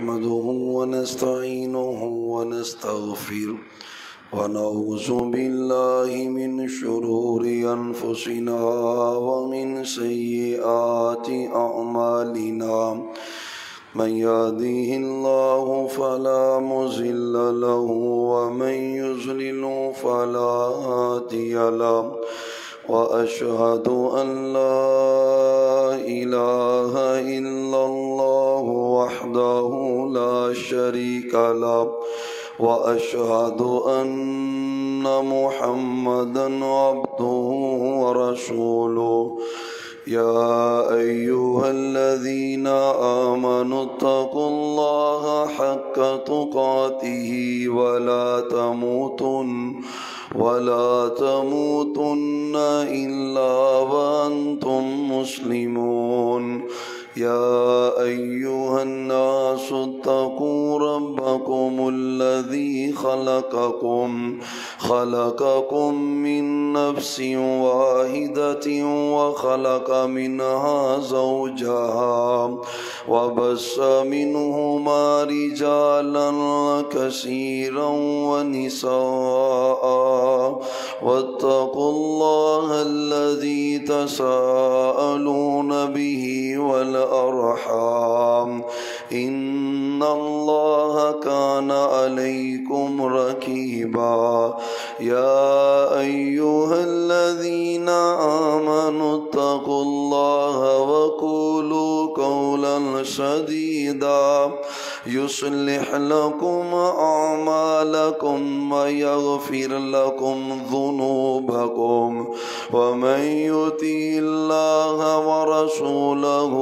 نحمده ونستعينه ونستغفره ونعوذ بالله من شرور أنفسنا ومن سيئات أعمالنا من يهده الله فلا مضل له ومن يضلل فلا هادي له وأشهد أن لا إله إلا الله وحده لا شريك له وأشهد أن محمدًا عبده ورسوله يا أيها الذين آمنوا اتقوا الله حق تقاته ولا تموتن إلا وأنتم مسلمون يا أيها الناس اتقوا ربكم الذي خلقكم من نفس واحدة وخلق منها زوجها وبث منهما رجالا كثيرا ونساء واتقوا الله الذي تساءلون به والأرحام إن الله كان عليكم رقيبا يا أيها الذين آمنوا اتقوا الله وقولوا قولا سديدا يصلح لكم أعمالكم ويغفر لكم ذنوبكم ومن يطع الله ورسوله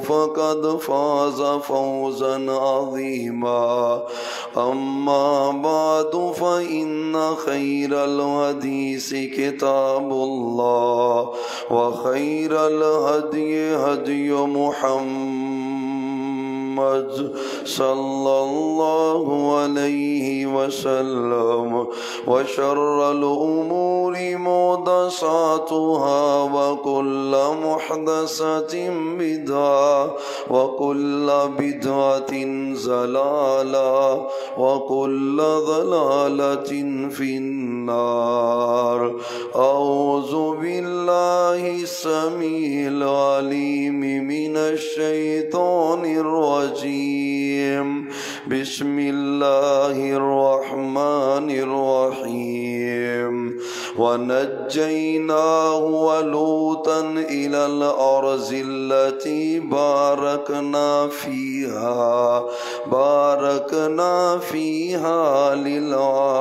فقد فاز فوزا عظيما أما بعد فإن خير الحديث كتاب الله وخير الهدي هدي محمد صلى الله عليه وسلم وشر الأمور محدثاتها وكل محدثة بدعة وكل بدعة ضلالة وكل ضلالة في النار أعوذ بالله السميع العليم من الشيطان الرجيم بسم الله الرحمن الرحيم ونجيناه ولوطا إلى الأرض التي باركنا فيها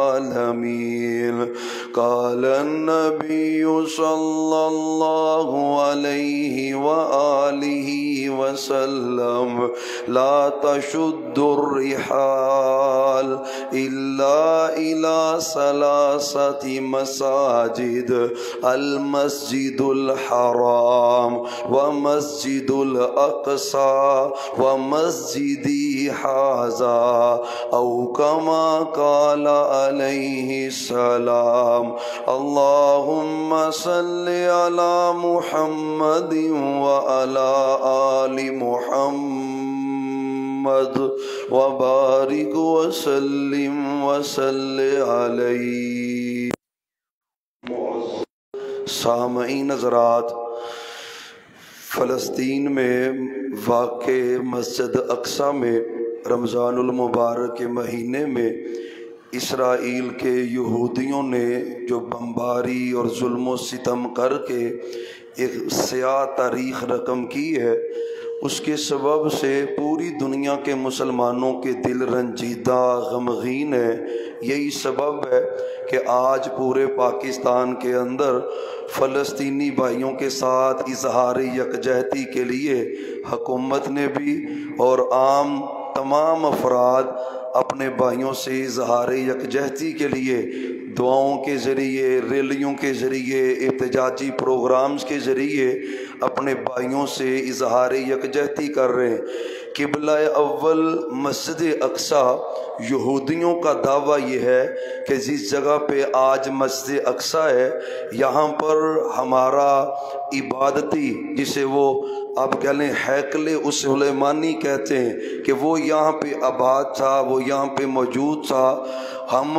للعالمين قال النبي صلى الله عليه وآله وسلم لا تشد الرحال إلا إلى ثلاثة مساجد المسجد الحرام ومسجد الأقصى ومسجدي هذا أو كما قال عليه السلام اللهم صل على محمد وعلى آل محمد وبارك وسلم علیہ. سامعین حضرات، فلسطین میں واقع مسجد اقصی میں رمضان المبارک کے مہینے میں اسرائیل کے یہودیوں نے جو بمباری اور ظلم و ستم کر کے ایک سیاہ تاریخ رقم کی ہے، اس کے سبب سے پوری دنیا کے مسلمانوں کے دل رنجیدہ غمگین ہے. یہی سبب ہے کہ آج پورے پاکستان کے اندر فلسطینی بھائیوں کے ساتھ اظہار یکجہتی کے لیے حکومت نے بھی اور عام تمام افراد اپنے بھائیوں سے اظہار یکجہتی کے لیے دعاؤں کے ذریعے، ریلیوں کے ذریعے، احتجاجی پروگرامز کے ذریعے اپنے بھائیوں سے اظہار یکجہتی کر رہے ہیں. قبلہ اول مسجد اقصی، یہودیوں کا دعویٰ یہ ہے کہ جس جگہ پہ آج مسجد اقصی ہے یہاں پر ہمارا عبادتی، جسے وہ آپ کہہ لیں ہیکل سلیمانی کہتے ہیں، کہ وہ یہاں پہ آباد تھا، وہ یہاں پہ موجود تھا۔ ہم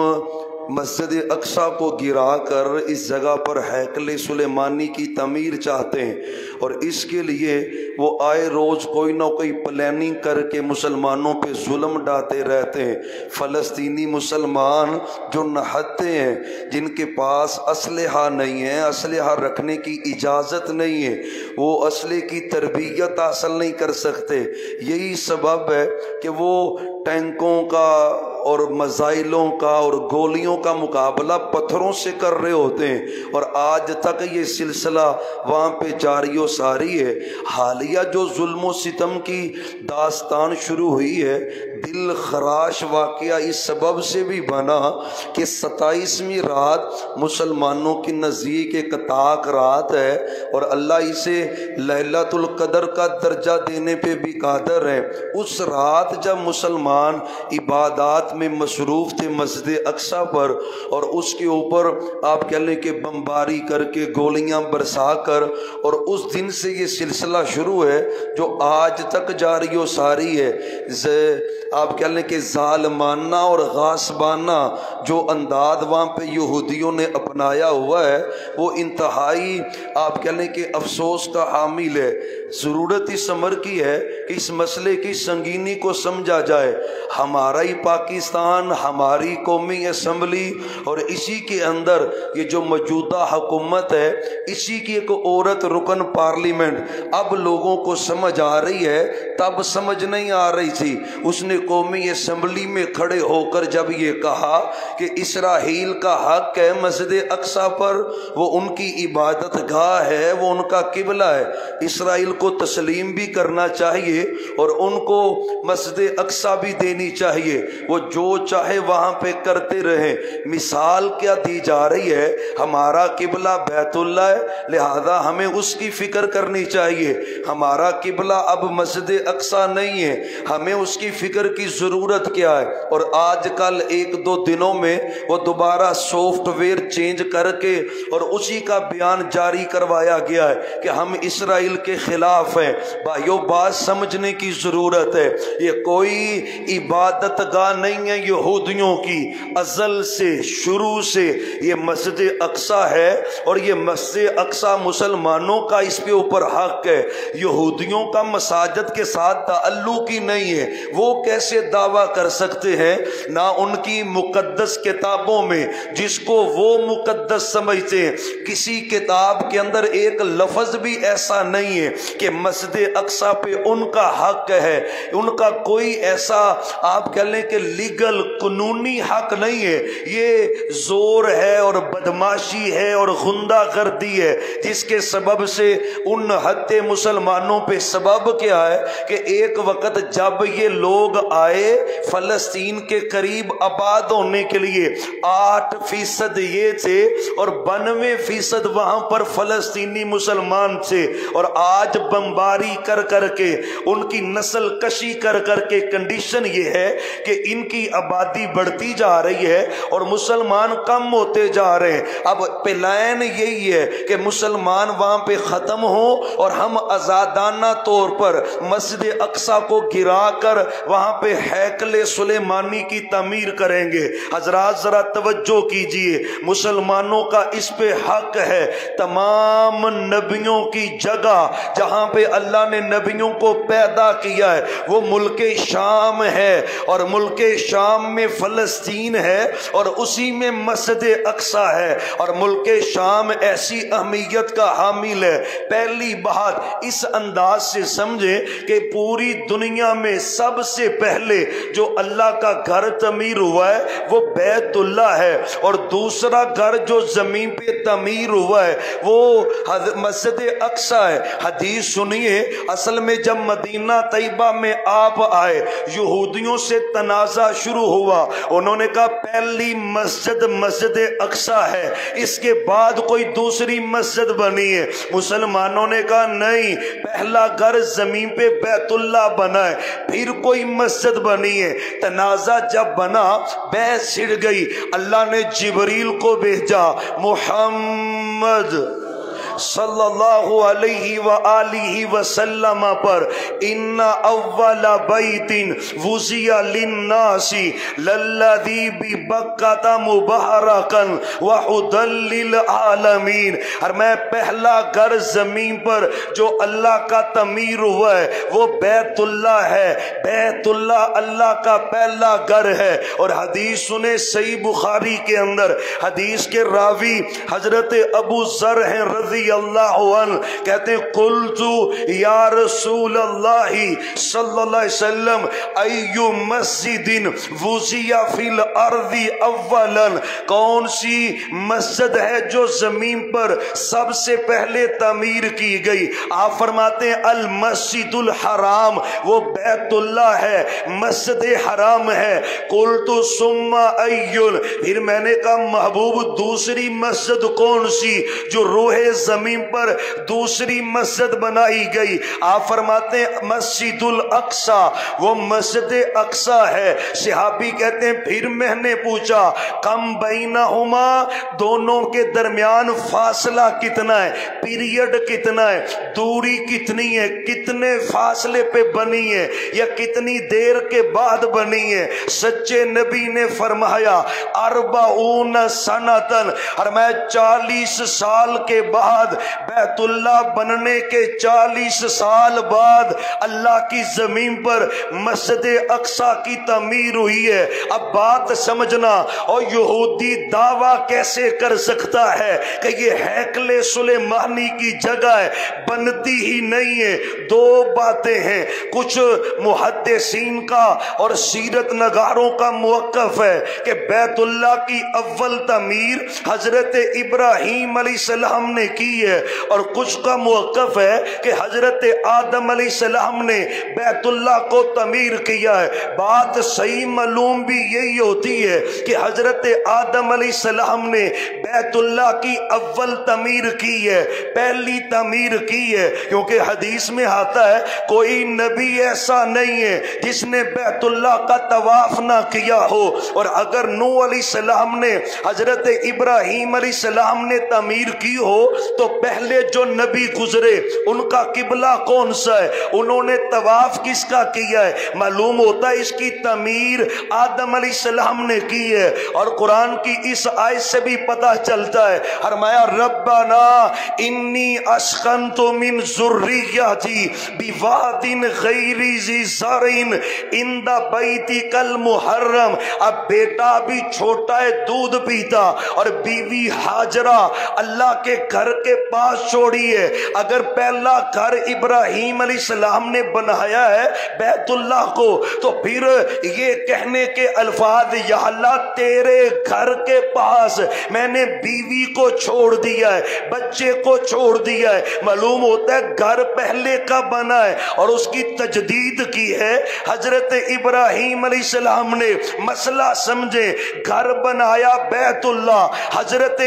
مسجد اقصی کو گرا کر اس جگہ پر ہیکل سلیمانی کی تعمیر چاہتے ہیں، اور اس کے لیے وہ آئے روز کوئی نہ کوئی پلاننگ کر کے مسلمانوں پہ ظلم ڈالتے رہتے ہیں۔ فلسطینی مسلمان جو نہتے ہیں، جن کے پاس اسلحہ نہیں ہے، اسلحہ رکھنے کی اجازت نہیں ہے، وہ اسلحے کی تربیت حاصل نہیں کر سکتے، یہی سبب ہے کہ وہ ٹینکوں کا اور میزائلوں کا اور گولیوں کا مقابلہ پتھروں سے کر رہے ہوتے ہیں، اور آج تک یہ سلسلہ وہاں پہ جاری و ساری ہے۔ حالیہ جو ظلم و ستم کی داستان شروع ہوئی ہے، دل خراش واقعہ اس سبب سے بھی بنا کہ 27ویں رات مسلمانوں کی نزدیک ایک طاق رات ہے، اور اللہ اسے لیلۃ القدر کا درجہ دینے پہ بھی قادر ہے۔ اس رات جب مسلمان عبادات میں مصروف تھے مسجد اقصی پر، اور اس کے اوپر آپ کہہ لیں کہ بمباری کر کے گولیاں برسا کر، اور اس دن سے یہ سلسلہ شروع ہے جو آج تک جاری و ساری ہے۔ آپ کہہ لیں کہ ظالمانہ اور غاصبانہ جو انداز وہاں پہ یہودیوں نے اپنایا ہوا ہے، وہ انتہائی آپ کہہ لیں کہ افسوس کا حامل ہے۔ ضرورت اس امر کی ہے کہ اس مسئلے کی سنگینی کو سمجھا جائے۔ ہمارا ہی پاکستان، ہماری قومی اسمبلی اور اسی کے اندر یہ جو موجودہ حکومت ہے، اسی کی ایک عورت رکن پارلیمنٹ اب لوگوں کو سمجھ آ رہی ہے، تب سمجھ نہیں آ رہی تھی۔ اس نے قومی اسمبلی میں کھڑے ہو کر جب یہ کہا کہ اسرائیل کا حق ہے مسجد اقصی پر، وہ ان کی عبادت گاہ ہے، وہ ان کا قبلہ ہے، اسرائیل کو تسلیم بھی کرنا چاہیے اور ان کو مسجد اقصی بھی دینی چاہیے، وہ جو چاہے وہاں پہ کرتے رہیں۔ مثال کیا دی جا رہی ہے؟ ہمارا قبلہ بیت اللہ ہے، لہذا ہمیں اس کی فکر کرنی چاہیے۔ ہمارا قبلہ اب مسجد اقصی نہیں ہے، ہمیں اس کی فکر کی ضرورت کیا ہے؟ اور آج کل ایک دو دنوں میں وہ دوبارہ سافٹ ویئر چینج کر کے اور اسی کا بیان جاری کروایا گیا ہے کہ ہم اسرائیل کے خلاف ہیں۔ بھائیو، بات سمجھنے کی ضرورت ہے، یہ کوئی عبادت گاہ نہیں ہے یہودیوں کی، ازل سے شروع سے یہ مسجد اقصی ہے، اور یہ مسجد اقصی مسلمانوں کا اس کے اوپر حق ہے۔ یہودیوں کا مساجد کے ساتھ تعلق ہی نہیں ہے، وہ کیسے دعویٰ کر سکتے ہیں؟ نہ ان کی مقدس کتابوں میں، جس کو وہ مقدس سمجھتے ہیں، کسی کتاب کے اندر ایک لفظ بھی ایسا نہیں ہے کہ مسجد اقصی پہ ان کا حق ہے۔ ان کا کوئی ایسا آپ کہہ لیں کہ لیگل قانونی حق نہیں ہے، یہ زور ہے اور بدماشی ہے اور غنڈہ گردی ہے، جس کے سبب سے ان ہتے مسلمانوں پہ سبب کیا ہے کہ ایک وقت جب یہ لوگ آئے فلسطین کے قریب آباد ہونے کے لیے، 8% یہ تھے اور 92% وہاں پر فلسطینی مسلمان تھے، اور آج بمباری کر کر کے ان کی نسل کشی کر کر کے کنڈیشن یہ ہے کہ ان کی آبادی بڑھتی جا رہی ہے اور مسلمان کم ہوتے جا رہے ہیں۔ اب پلان یہی ہے کہ مسلمان وہاں پہ ختم ہوں اور ہم آزادانہ طور پر مسجد اقصی کو گرا کر وہاں پہ ہیکل سلیمانی کی تعمیر کریں گے۔ حضرات ذرا توجہ کیجئے، مسلمانوں کا اس پہ حق ہے۔ تمام نبیوں کی جگہ جہاں پہ اللہ نے نبیوں کو پیدا کیا ہے وہ ملک شام ہے، اور ملک شام میں فلسطین ہے، اور اسی میں مسجد اقصی ہے، اور ملک شام ایسی اہمیت کا حامل ہے۔ پہلی بات اس انداز سے سمجھیں کہ پوری دنیا میں سب سے پہلے جو اللہ کا گھر تعمیر ہوا ہے وہ بیت اللہ ہے، اور دوسرا گھر جو زمین پہ تعمیر ہوا ہے وہ مسجد اقصی ہے۔ حدیث سنیے، اصل میں جب مدینہ طیبہ میں آپ آئے، یہودیوں سے تنازع شروع ہوا۔ انہوں نے کہا پہلی مسجد مسجد اقصی ہے، اس کے بعد کوئی دوسری مسجد بنی ہے۔ مسلمانوں نے کہا نہیں، پہلا گھر زمین پہ بیت اللہ بنا ہے، پھر کوئی مسجد بنی ہے۔ تنازع جب بنا، بحث چھڑ گئی، اللہ نے جبریل کو بھیجا، محمد صلی اللہ علیہ وآلہ وسلم پر، ان اول بیت وضع للناس للذی ببکۃ مبارکا وہدی للعالمین۔ اور میں پہلا گھر زمین پر جو اللہ کا تعمیر ہوا ہے وہ بیت اللہ ہے، بیت اللہ اللہ کا پہلا گھر ہے۔ اور حدیث سنے صحیح بخاری کے اندر، حدیث کے راوی حضرت ابو ذر ہیں رضی اللہ عنہ، کہتے ہیں قلت یا رسول اللہ صلی اللہ علیہ وسلم ای مسجد وضع فی الارض اولا، کون سی مسجد ہے جو زمین پر سب سے پہلے تعمیر کی گئی؟ آپ فرماتے ہیں المسجد الحرام، وہ بیت اللہ ہے، مسجد حرام ہے۔ قلت ثم ایل، پھر میں نے کہا محبوب دوسری مسجد کون سی جو روح زمین پر دوسری مسجد بنائی گئی؟ آپ فرماتے ہیں مسجد الاقصی، وہ مسجد اقصی ہے۔ صحابی کہتے ہیں پھر میں نے پوچھا کم بینہما، دونوں کے درمیان فاصلہ کتنا ہے، پیریڈ کتنا ہے، دوری کتنی ہے، کتنے فاصلے پہ بنی ہے یا کتنی دیر کے بعد بنی ہے؟ سچے نبی نے فرمایا 40 سنتن، اور میں 40 سال کے بعد بیت اللہ بننے کے 40 سال بعد اللہ کی زمین پر مسجد اقصی کی تعمیر ہوئی ہے۔ اب بات سمجھنا، اور یہودی دعویٰ کیسے کر سکتا ہے کہ یہ ہیکل سلیمانی کی جگہ ہے؟ بنتی ہی نہیں ہے۔ دو باتیں ہیں، کچھ محدثین کا اور سیرت نگاروں کا موقف ہے کہ بیت اللہ کی اول تعمیر حضرت ابراہیم علیہ السلام نے کی ہے، اور کچھ کا موقف ہے کہ حضرت آدم علیہ السلام نے بیت اللہ کو تعمیر کیا ہے۔ بات صحیح معلوم بھی یہی ہوتی ہے کہ حضرت آدم علیہ السلام نے بیت اللہ کی اول تعمیر کی ہے، پہلی تعمیر کی ہے، کیونکہ حدیث میں آتا ہے کوئی نبی ایسا نہیں ہے جس نے بیت اللہ کا طواف نہ کیا ہو۔ اور اگر نوح علیہ السلام نے حضرت ابراہیم علیہ السلام نے تعمیر کی ہو تو پہلے جو نبی گزرے ان کا قبلہ کون سا ہے، انہوں نے طواف کس کا کیا ہے؟ معلوم ہوتا ہے اس کی تعمیر آدم علیہ السلام نے کی ہے۔ اور قرآن کی اس آیت سے بھی پتہ چلتا ہے، فرمایا ربنا انی اسکنت من ذریتی بواد غیر ذی زرع عند بیتک المحرم۔ اب بیٹا بھی چھوٹا ہے، دودھ پیتا، اور بیوی ہاجرہ اللہ کے گھر کے پاس چھوڑی ہے۔ اگر پہلا گھر ابراہیم علیہ السلام نے بنایا ہے بیت اللہ کو، تو پھر یہ کہنے کے الفاظ یا اللہ تیرے گھر کے پاس میں نے بیوی کو چھوڑ دیا ہے، بچے کو چھوڑ دیا ہے، معلوم ہوتا ہے گھر پہلے کا بنا ہے اور اس کی تجدید کی ہے حضرت ابراہیم علیہ السلام نے۔ مسئلہ سمجھے، گھر بنایا بیت اللہ حضرت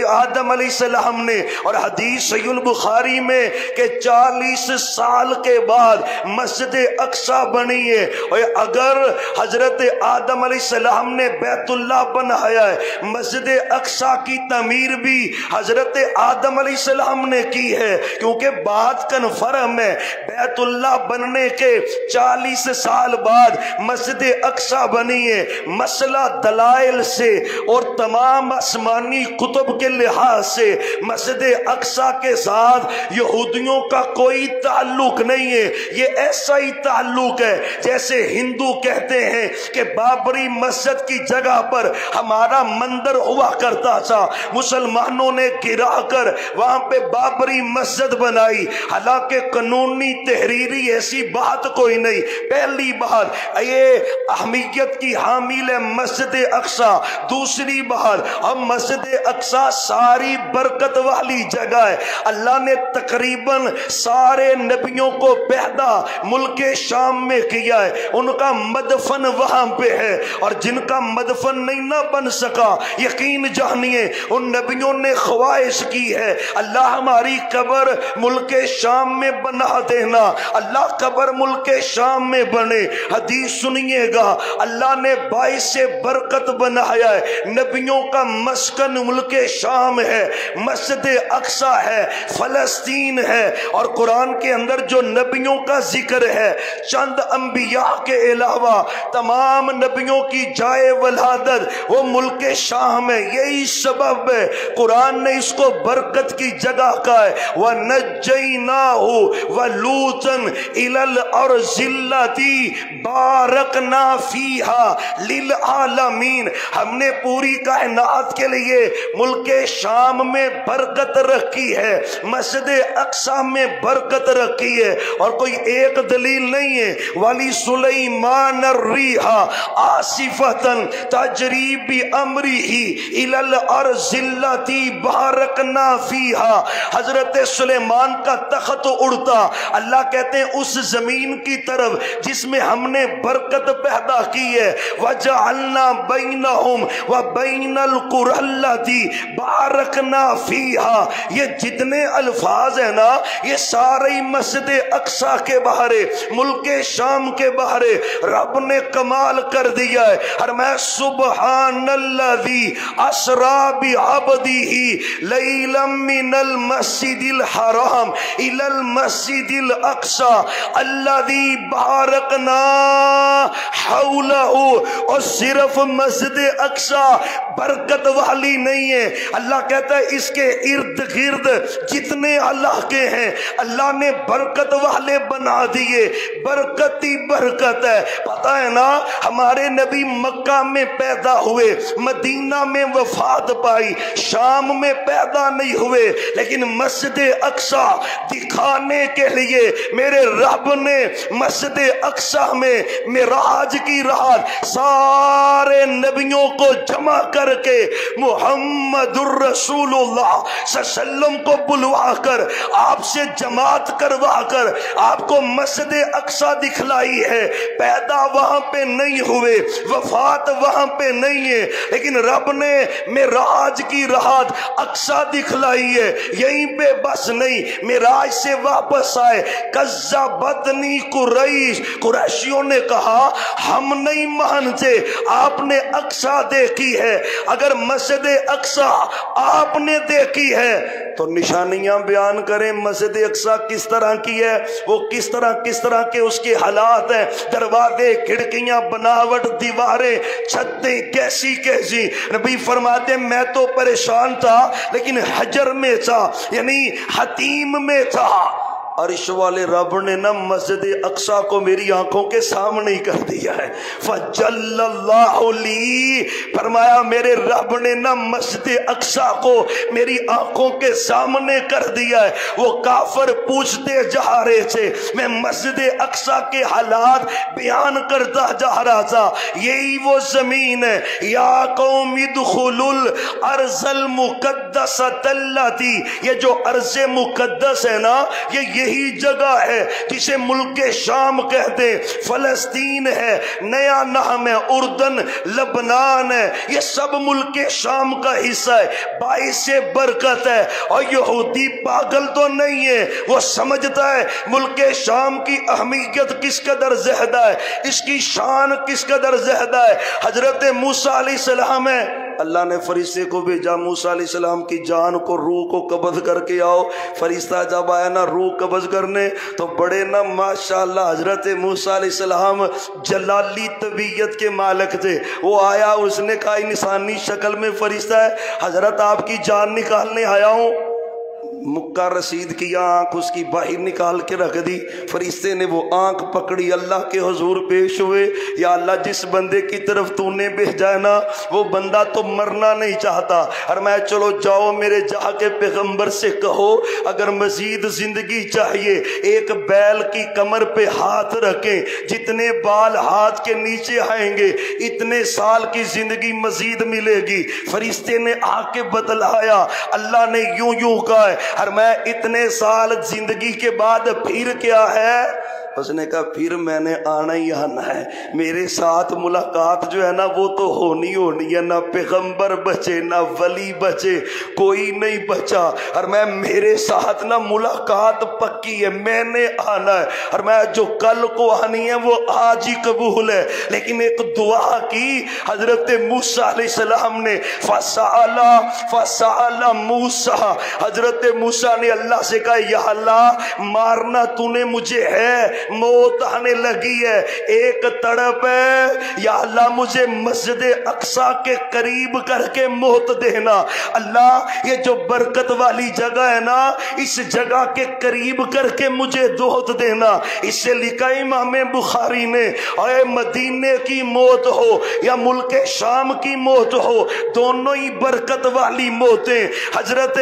آدم علیہ السلام نے، اور حدیث صحیح البخاری میں کہ 40 سال کے بعد مسجد اقصی بنی ہے۔ اور اگر حضرت آدم علیہ السلام نے بیت اللہ بنایا ہے، مسجد اقصی کی تعمیر بھی حضرت آدم علیہ السلام نے کی ہے، کیونکہ بات کنفرم ہے بیت اللہ بننے کے 40 سال بعد مسجد اقصی بنی ہے۔ مسئلہ دلائل سے اور تمام آسمانی کتب کے لحاظ سے مسجد اقصی کے ساتھ یہودیوں کا کوئی تعلق نہیں ہے۔ یہ ایسا ہی تعلق ہے جیسے ہندو کہتے ہیں کہ بابری مسجد کی جگہ پر ہمارا مندر ہوا کرتا تھا، مسلمانوں نے گرا کر وہاں پہ بابری مسجد بنائی، حالانکہ قانونی تحریری ایسی بات کوئی نہیں۔ پہلی بات یہ اہمیت کی حامل ہے مسجد اقصی، دوسری بات اب مسجد اقصی ساری برکت والی والی جگہ ہے. اللہ نے تقریباً سارے نبیوں کو پیدا ملک شام میں کیا ہے. ان کا مدفن وہاں پہ ہے، اور جن کا مدفن نہیں نہ بن سکا یقین جانیے ان نبیوں نے خواہش کی ہے اللہ ہماری قبر ملک شام میں بنا دینا. اللہ قبر ملک شام میں بنے. حدیث سنیے گا، اللہ نے باعث برکت بنایا ہے. نبیوں کا مسکن ملک شام ہے، مسجد اقصی ہے، فلسطین ہے. اور قرآن کے اندر جو نبیوں کا ذکر ہے چند انبیاء کے علاوہ تمام نبیوں کی جائے ولادت وہ ملک شام ہے. یہی سبب ہے قرآن نے اس کو برکت کی جگہ کہا ہے. وَنَجَّيْنَاهُ وَلُوطًا إِلَى الْأَرْضِ الَّتِي بَارَكْنَا فِيهَا لِلْعَالَمِينَ. ہم نے پوری کائنات کے لیے ملک شام میں برکت رکھی ہے، مسجد اقصی میں برکت رکھی ہے. اور کوئی ایک دلیل نہیں ہے. وَلِسُلَيْمَانَ الرِّيحَ عَاصِفَةً تَجْرِي بِأَمْرِهِ إِلَى الْأَرْضِ الَّتِي بَارَكْنَا فِيهَا. حضرت سلیمان کا تخت اڑتا، اللہ کہتے ہیں اس زمین کی طرف جس میں ہم نے برکت پیدا کی ہے. وَجَعَلْنَا بَيْنَهُمْ وَبَيْنَ الْقُرَى الَّتِي بَارَكْنَا فِيهَا. یہ جتنے الفاظ ہیں نا یہ سارے مسجد اقصی کے باہر، ملک شام کے باہر رب نے کمال کر دیا ہے. اور میں سبحان الذی اسری بعبدہ لیلا من المسجد الحرام الی المسجد الاقصی الذی بارکنا حولہ. اور صرف مسجد اقصی برکت والی نہیں ہے، اللہ کہتا ہے اس کے ارد گرد جتنے علاقے ہیں اللہ نے برکت والے بنا دیے. برکت ہی برکت ہے. پتہ ہے نا ہمارے نبی مکہ میں پیدا ہوئے، مدینہ میں وفات پائی، شام میں پیدا نہیں ہوئے، لیکن مسجد اقصی دکھانے کے لیے میرے رب نے مسجد اقصی میں معراج کی رات سارے نبیوں کو جمع کر کے محمد الرسول اللہ صلی اللہ علیہ وسلم کو بلوا کر آپ سے جماعت کروا کر آپ کو مسجد اقصی دکھلائی ہے. پیدا وہاں پہ نہیں ہوئے، وفات وہاں پہ نہیں ہے، لیکن رب نے معراج کی رات اقصی دکھلائی ہے. یہیں پہ بس نہیں، معراج سے واپس آئے. کذبتنی قریش، قریشیوں نے کہا ہم نہیں مانتے، آپ نے اقصی دیکھی ہے. اگر مسجد اقصی آپ نے دیکھی ہے تو نشانیاں بیان کریں مسجد اقصی کس طرح کی ہے، وہ کس طرح کے اس کے حالات ہیں، دروازے، کھڑکیاں، بناوٹ، دیواریں، چھتیں کیسی کیسی. نبی فرماتے میں تو پریشان تھا لیکن حجر میں تھا، یعنی حتیم میں تھا. عرش والے رب نے نا مسجد اقصی کو میری آنکھوں کے سامنے ہی کر دیا ہے. فجل اللہ لی، فرمایا میرے رب نے نا مسجد اقصی کو میری آنکھوں کے سامنے کر دیا ہے. وہ کافر پوچھتے جا رہے تھے، میں مسجد اقصی کے حالات بیان کرتا جا رہا تھا. یہی وہ زمین ہے، یا قوم ادخلوا الارض المقدسۃ التی، یہ جو ارض مقدس ہے نا یہی جگہ ہے جسے ملک شام کہتے ہیں. فلسطین ہے، نیا نام ہے، اردن، لبنان ہے، یہ سب ملک شام کا حصہ ہے، باعث برکت ہے. اور یہودی پاگل تو نہیں ہے، وہ سمجھتا ہے ملک شام کی اہمیت کس قدر زیادہ ہے، اس کی شان کس قدر زیادہ ہے. حضرت موسیٰ علیہ السلام ہے، اللہ نے فرشتے کو بھیجا موسیٰ علیہ السلام کی جان کو، روح کو قبض کر کے آؤ. فرشتہ جب آیا نا روح قبض کرنے تو بڑے نا ماشاءاللہ حضرت موسیٰ علیہ السلام جلالی طبیعت کے مالک تھے. وہ آیا، اس نے کہا انسانی شکل میں فرشتہ ہے، حضرت آپ کی جان نکالنے آیا ہوں. مکہ رسید کی آنکھ اس کی باہر نکال کے رکھ دی. فرشتے نے وہ آنکھ پکڑی, اللہ کے حضور پیش ہوئے. یا اللہ جس بندے کی طرف تو نے بھیجا ہے نا وہ بندہ تو مرنا نہیں چاہتا. اور میں چلو جاؤ میرے جا کے پیغمبر سے کہو اگر مزید زندگی چاہیے ایک بیل کی کمر پہ ہاتھ رکھیں, جتنے بال ہاتھ کے نیچے آئیں گے اتنے سال کی زندگی مزید ملے گی. فرشتے نے آ کے بتلایا اللہ نے یوں یوں کہا ہے. اور میں اتنے سال زندگی کے بعد پھر کیا ہے؟ اس نے کہا پھر میں نے آنا ہی آنا ہے. میرے ساتھ ملاقات جو ہے نا وہ تو ہونی ہے. نہ پیغمبر بچے نہ ولی بچے, کوئی نہیں بچا. اور میں میرے ساتھ نہ ملاقات پکی ہے, میں نے آنا ہے. اور میں جو کل کو آنی ہے وہ آج ہی قبول ہے. لیکن ایک دعا کی حضرت موسیٰ علیہ السلام نے, فَسَأَلَ مُوسَیٰ, حضرت موسیٰ نے اللہ سے کہا یا اللہ مارنا تو نے مجھے ہے, موت آنے لگی ہے, ایک تڑپ ہے, یا اللہ مجھے مسجد اقصیٰ کے قریب کر کے موت دینا. اللہ یہ جو برکت والی جگہ ہے نا اس جگہ کے قریب کر کے مجھے موت دینا. اس سے لکھا امام بخاری نے, اے مدینے کی موت ہو یا ملک شام کی موت ہو دونوں ہی برکت والی موتیں. حضرت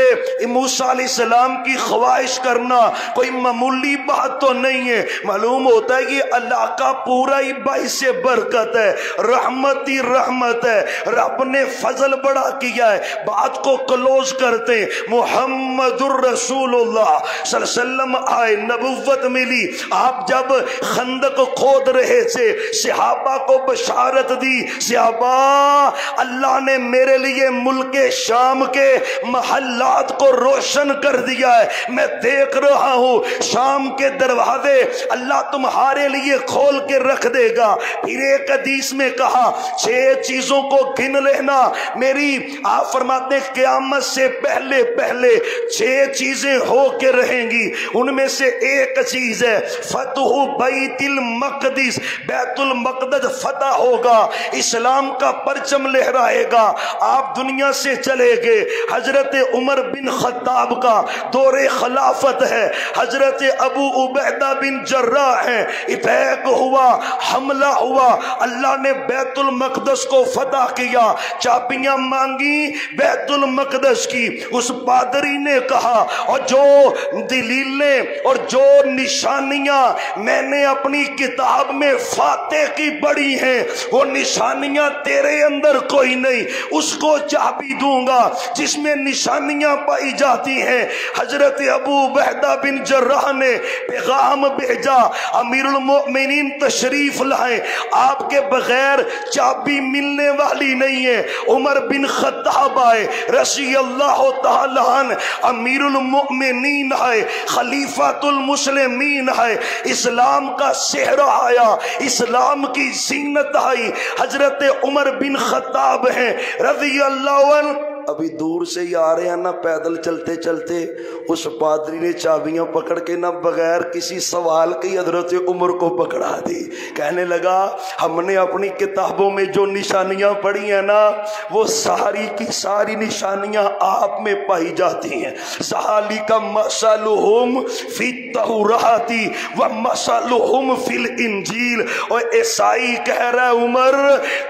موسیٰ علیہ السلام کی خواہش کرنا کوئی معمولی بات تو نہیں ہے. معلوم ہوتا ہے کہ اللہ کا پورا ہی باعث برکت ہے, رحمت ہی رحمت ہے. رب نے فضل بڑا کیا ہے. بات کو کلوز کرتے ہیں. محمد الرسول اللہ صلی اللہ علیہ وسلم آئے, نبوت ملی. آپ جب خندق کھود رہے تھے صحابہ کو بشارت دی, صحابہ اللہ نے میرے لیے ملک شام کے محلات کو روشن کر دیا ہے, میں دیکھ رہا ہوں شام کے دروازے اللہ تمہارے لیے کھول کے رکھ دے گا. پھر ایک حدیث میں کہا 6 چیزوں کو گن لینا میری, آپ فرماتے ہیں قیامت سے پہلے پہلے 6 چیزیں ہو کے رہیں گی. ان میں سے ایک چیز ہے فتح بیت المقدس, بیت المقدس فتح ہوگا, اسلام کا پرچم لہرائے گا. آپ دنیا سے چلے گئے. حضرت عمر بن خطاب کا دور خلافت ہے, حضرت ابو عبیدہ بن جراح ہیں, اتیک ہوا, حملہ ہوا, اللہ نے بیت المقدس کو فتح کیا. چابیاں مانگی بیت المقدس کی. اس پادری نے کہا اور جو دلیلیں اور جو نشانیاں میں نے اپنی کتاب میں فاتح کی پڑھی ہیں وہ نشانیاں تیرے اندر کوئی نہیں, اس کو چابی دوں گا جس میں نشانیاں پائی جاتی ہیں. حضرت ابو عبیدہ بن جراح نے پیغام بھیجا امیر المؤمنین تشریف لائیں, آپ کے بغیر چابی ملنے والی نہیں ہے. عمر بن خطاب آئے رضی اللہ تعالی عنہ, امیر المؤمنین آئے, خلیفۃ المسلمین آئے, اسلام کا صحرا آیا, اسلام کی زینت آئی. حضرت عمر بن خطاب ہیں رضی اللہ عنہ, ابھی دور سے ہی آ رہے ہیں نا پیدل چلتے چلتے. اس پادری نے چابیاں پکڑ کے نہ بغیر کسی سوال کی حضرت عمر کو پکڑا دی. کہنے لگا ہم نے اپنی کتابوں میں جو نشانیاں پڑھی ہیں نا وہ ساری کی ساری نشانیاں آپ میں پائی جاتی ہیں. ذالک مثلہم فی التوراۃ و مثلہم فی الانجیل. اور عیسائی کہہ رہا ہے عمر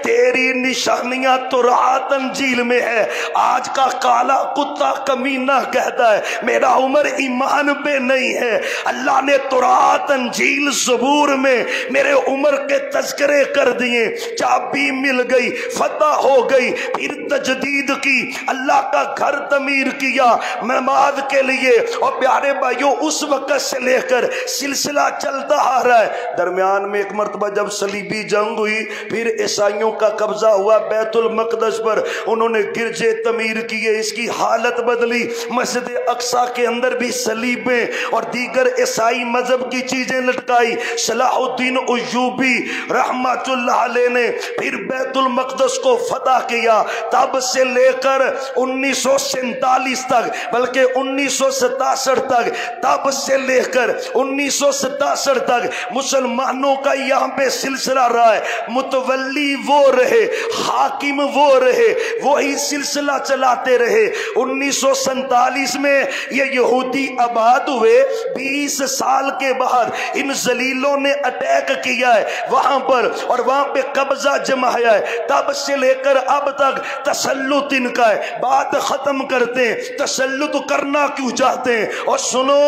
تیری نشانیاں تورات انجیل میں ہے. آج کا کالا کتا کمینہ کہتا ہے میرا عمر ایمان پہ نہیں ہے. اللہ نے تورات انجیل زبور میں میرے عمر کے تذکرے کر دیے, چابی مل گئی, فتح ہو گئی. پھر تجدید کی, اللہ کا گھر تعمیر کیا نماز کے لیے. اور پیارے بھائیوں اس وقت سے لے کر سلسلہ چلتا آ رہا ہے. درمیان میں ایک مرتبہ جب صلیبی جنگ ہوئی پھر عیسائیوں کا قبضہ ہوا بیت المقدس پر, انہوں نے گرجے تعمیر کیے, اس کی حالت بدلی. مسجد اقصیٰ کے اندر بھی صلیبیں اور دیگر عیسائی مذہب کی چیزیں لٹکائی. صلاح الدین ایوبی رحمت اللہ علیہ نے پھر بیت المقدس کو فتح کیا. تب سے لے کر 1947 تک بلکہ 1967 تک, تب سے لے لے کر 1967 تک مسلمانوں کا یہاں پہ سلسلہ رہا ہے، متولی وہ رہے، حاکم وہ رہے، وہی سلسلہ چلاتے رہے۔ 1947 میں یہ یہودی آباد ہوئے، 20 سال کے بعد ان ذلیلوں نے اٹیک کیا ہے وہاں پر، اور وہاں پہ قبضہ جمایا ہے۔ تب سے لے کر اب تک تسلط ان کا ہے۔ بات ختم کرتے ہیں، تسلط کرنا کیوں چاہتے ہیں؟ اور سنو،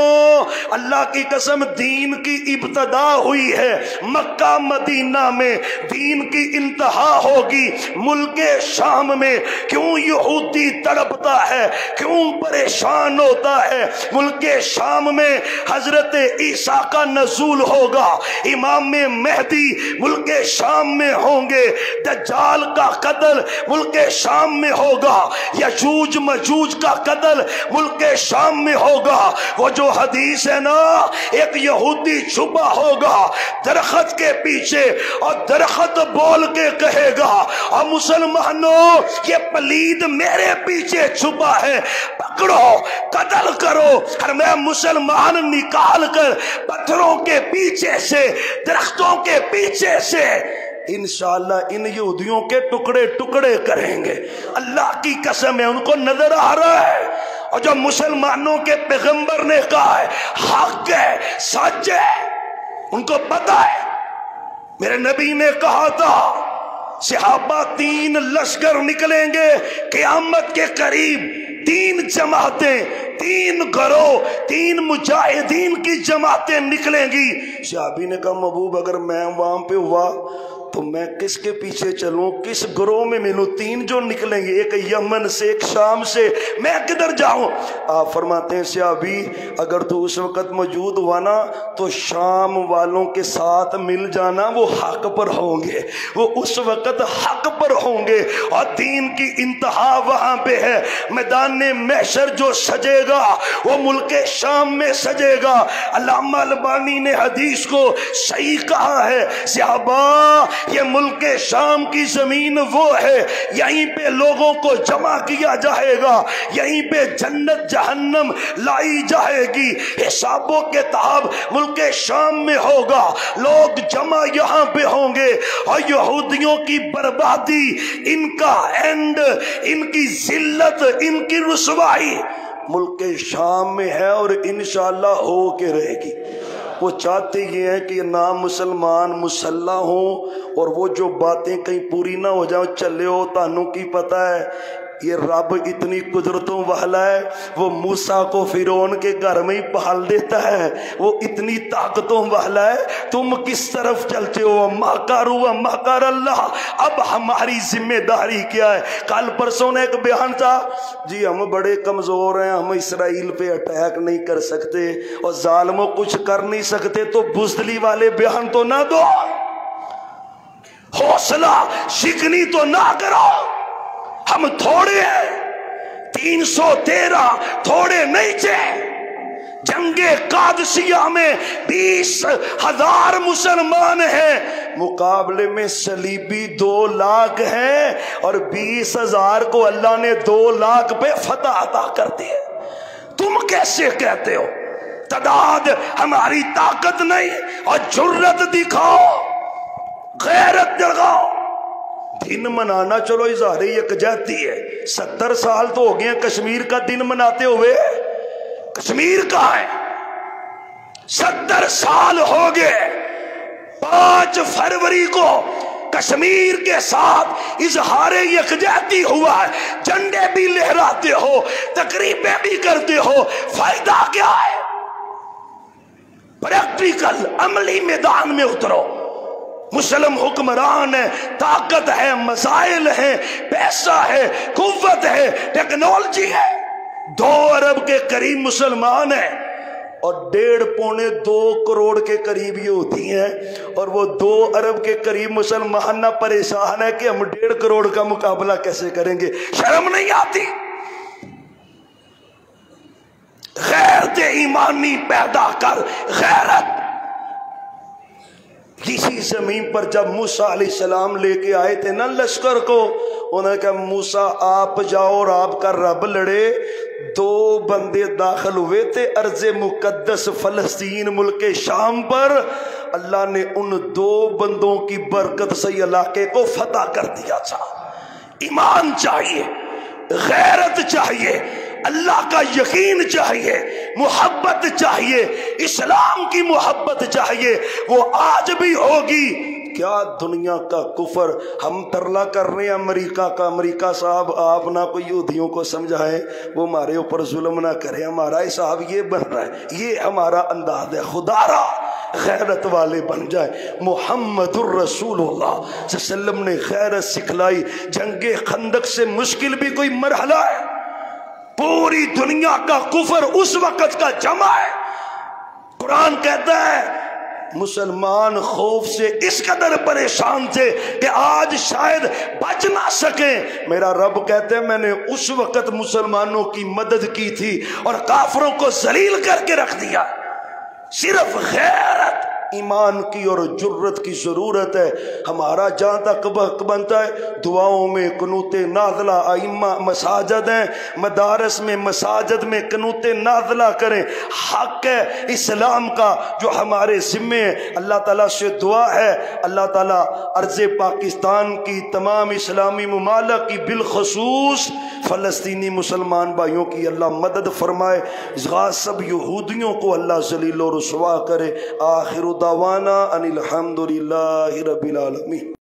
اللہ کی قسم، دین کی ابتدا ہوئی ہے مکہ مدینہ میں، دین کی انتہا ہوگی ملک شام میں۔ کیوں یہودی تڑپتا ہے، کیوں پریشان ہوتا ہے؟ ملک شام میں حضرت عیسیٰ کا نزول ہوگا، امام مہدی ملک شام میں ہوں گے، دجال کا قتل ملک شام میں ہوگا، یجوج مجوج کا قتل ملک شام میں ہوگا۔ وہ جو حدیث ہے نا، ایک یہودی چھپا ہوگا درخت کے پیچھے اور درخت بول کے کہے گا، اور مسلمانوں یہ پلید میرے پیچھے چھپا ہے، پکڑو قتل کرو۔ اور میں مسلمان نکال کر پتھروں کے پیچھے سے، درختوں کے پیچھے سے انشاءاللہ ان یہودیوں کے ٹکڑے ٹکڑے کریں گے۔ اللہ کی قسم ہے، ان کو نظر آ رہا ہے۔ اور جو مسلمانوں کے پیغمبر نے کہا ہے حق ہے، سچ ہے، ان کو پتا ہے۔ میرے نبی نے کہا تھا صحابہ 3 لشکر نکلیں گے قیامت کے قریب، 3 جماعتیں، 3 گروہ، 3 مجاہدین کی جماعتیں نکلیں گی۔ صحابی نے کہا محبوب اگر میں وہاں پہ ہوا تو میں کس کے پیچھے چلوں، کس گروہ میں ملوں؟ 3 جو نکلیں گے، ایک یمن سے، ایک شام سے، میں کدھر جاؤں؟ آپ فرماتے ہیں صحابی اگر تو اس وقت موجود ہوا نا تو شام والوں کے ساتھ مل جانا، وہ حق پر ہوں گے، وہ اس وقت حق پر ہوں گے، اور دین کی انتہا وہاں پہ ہے۔ میدان محشر جو سجے گا وہ ملک شام میں سجے گا۔ علامہ البانی نے حدیث کو صحیح کہا ہے، صحابہ یہ ملک شام کی زمین وہ ہے، یہیں پہ لوگوں کو جمع کیا جائے گا، یہیں پہ جنت جہنم لائی جائے گی، حساب و کتاب ملک شام میں ہوگا، لوگ جمع یہاں پہ ہوں گے، اور یہودیوں کی بربادی، ان کا اینڈ، ان کی ذلت، ان کی رسوائی ملک شام میں ہے، اور انشاءاللہ ہو کے رہے گی۔ وہ چاہتے یہ ہیں کہ نام مسلمان مسلح ہوں، اور وہ جو باتیں کہیں پوری نہ ہو جائیں، چلے ہو تانوں کی پتہ ہے یہ رب اتنی قدرتوں والا ہے، وہ موسیٰ کو فرعون کے گھر میں ہی پال دیتا ہے، وہ اتنی طاقتوں والا ہے، تم کس طرف چلتے ہو؟ مکروا مکر اللہ۔ اب ہماری ذمہ داری کیا ہے؟ کل پرسوں نے ایک بیان تھا، جی ہم بڑے کمزور ہیں، ہم اسرائیل پہ اٹیک نہیں کر سکتے اور ظالموں کچھ کر نہیں سکتے، تو بزدلی والے بیان تو نہ دو، حوصلہ شکنی تو نہ کرو۔ ہم تھوڑے ہیں، 313 تھوڑے نہیں تھے۔ جنگ قادسیہ میں 20,000 مسلمان ہیں، مقابلے میں صلیبی 2 لاکھ ہیں، اور 20,000 کو اللہ نے 2 لاکھ پہ فتح عطا کر دی ہے۔ تم کیسے کہتے ہو تعداد ہماری طاقت نہیں؟ اور جرت دکھاؤ، غیرت دکھاؤ۔ دن منانا چلو اظہار یکجہتی ہے، 70 سال تو ہو گئے کشمیر کا دن مناتے ہوئے، کشمیر کہاں ہے؟ 70 سال ہو گئے۔ 5 فروری کو کشمیر کے ساتھ اظہار یکجہتی ہوا ہے، جھنڈے بھی لہراتے ہو، تقریبیں بھی کرتے ہو، فائدہ کیا ہے؟ پریکٹیکل عملی میدان میں اترو۔ مسلم حکمران ہے، طاقت ہے، مسائل ہیں، پیسہ ہے، قوت ہے، ٹیکنالوجی ہے۔ 2 ارب کے قریب مسلمان ہیں، اور 1.5-2 کروڑ کے قریب یہ ہوتی ہیں، اور وہ 2 ارب کے قریب مسلمان نہ پریشان ہے کہ ہم 1.5 کروڑ کا مقابلہ کیسے کریں گے۔ شرم نہیں آتی؟ غیرت ایمانی پیدا کر، غیرت۔ کسی زمین پر جب موسیٰ علیہ السلام لے کے آئے تھے نا لشکر کو، انہوں نے کہا موسیٰ آپ جاؤ اور آپ کا رب لڑے، دو بندے داخل ہوئے تھے ارض مقدس فلسطین ملک شام پر، اللہ نے ان دو بندوں کی برکت سے علاقے کو فتح کر دیا تھا۔ ایمان چاہیے، غیرت چاہیے، اللہ کا یقین چاہیے، محبت چاہیے، اسلام کی محبت چاہیے، وہ آج بھی ہوگی۔ کیا دنیا کا کفر، ہم ترلا کر رہے ہیں امریکہ کا، امریکہ صاحب آپ نہ کوئی یہودیوں کو سمجھائیں، وہ ہمارے اوپر ظلم نہ کریں، ہمارا حساب یہ بن رہا ہے، یہ ہمارا انداز ہے، خدا را غیرت والے بن جائیں۔ محمد الرسول اللہ صلی اللہ علیہ وسلم نے غیرت سکھلائی۔ جنگ خندق سے مشکل بھی کوئی مرحلہ ہے؟ پوری دنیا کا کفر اس وقت کا جمع ہے۔ قرآن کہتا ہے مسلمان خوف سے اس قدر پریشان تھے کہ آج شاید بچ نہ سکیں۔ میرا رب کہتے ہیں میں نے اس وقت مسلمانوں کی مدد کی تھی اور کافروں کو ذلیل کر کے رکھ دیا۔ صرف غیرت ایمان کی اور جرت کی ضرورت ہے۔ ہمارا جہاں تک حق بنتا ہے دعاؤں میں قنوت نازلہ، ائمہ مساجد ہیں، مدارس میں مساجد میں قنوت نازلہ کریں۔ حق ہے اسلام کا جو ہمارے ذمے ہے۔ اللہ تعالیٰ سے دعا ہے اللہ تعالیٰ ارض پاکستان کی تمام اسلامی ممالک کی بالخصوص فلسطینی مسلمان بھائیوں کی اللہ مدد فرمائے، غاصب یہودیوں کو اللہ ذلیل و رسوا کرے۔ آخر دعوانا ان الحمد للہ رب العالمین۔